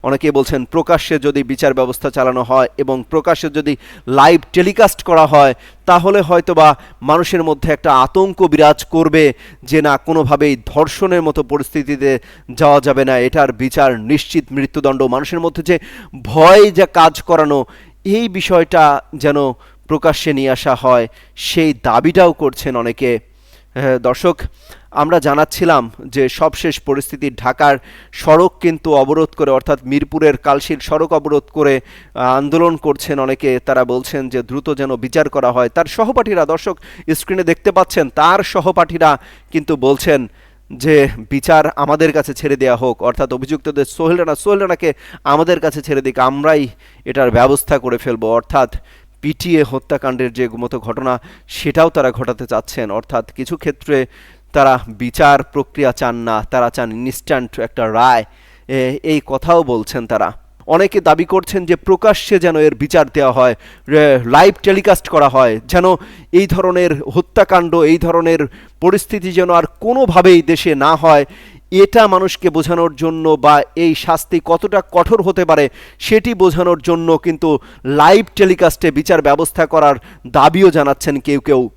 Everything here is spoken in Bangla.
অনেকে বলছেন প্রকাশ্যে যদি বিচার ব্যবস্থা চালানো হয় এবং প্রকাশ্যে যদি লাইভ টেলিকাস্ট করা হয় তাহলে হয়তোবা মানুষের মধ্যে একটা আতঙ্ক বিরাজ করবে যে না, কোনোভাবেই ধর্ষণের মতো পরিস্থিতিতে যাওয়া যাবে না, এটার বিচার নিশ্চিত মৃত্যুদণ্ড। মানুষের মধ্যে যে ভয় যা কাজ করানো, এই বিষয়টা যেন প্রকাশ্যে নিয়ে আসা হয়, সেই দাবিটাও করছেন অনেকে। দর্শক, আমরা জানাচ্ছিলাম যে সবশেষ পরিস্থিতি ঢাকার সড়ক কিন্তু অবরোধ করে, অর্থাৎ মিরপুরের কালশির সড়ক অবরোধ করে আন্দোলন করছেন অনেকে। তারা বলছেন যে দ্রুত যেন বিচার করা হয়। তার সহপাঠীরা, দর্শক স্ক্রিনে দেখতে পাচ্ছেন, তার সহপাঠীরা কিন্তু বলছেন যে বিচার আমাদের কাছে ছেড়ে দেওয়া হোক, অর্থাৎ অভিযুক্তদের সোহেল রানাকে আমাদের কাছে ছেড়ে দিক, আমরাই এটার ব্যবস্থা করে ফেলবো। অর্থাৎ পিটিএ হত্যাকাণ্ডের যে মতো ঘটনা, সেটাও তারা ঘটাতে চাচ্ছেন। অর্থাৎ কিছু ক্ষেত্রে তারা বিচার প্রক্রিয়া চান না, তারা চান ইনস্ট্যান্ট একটা রায়, এই কথাও বলছেন তারা। অনেকে দাবি করছেন যে প্রকাশ্যে যেন এর বিচার দেওয়া হয়, লাইভ টেলিকাস্ট করা হয়, যেন এই ধরনের হত্যাকাণ্ড, এই ধরনের পরিস্থিতি যেন আর কোনোভাবেই দেশে না হয়। এটা মানুষকে বোঝানোর জন্য, বা এই শাস্তি কতটা কঠোর হতে পারে সেটি বোঝানোর জন্য কিন্তু লাইভ টেলিকাস্টে বিচার ব্যবস্থা করার দাবিও জানাচ্ছেন কেউ কেউ।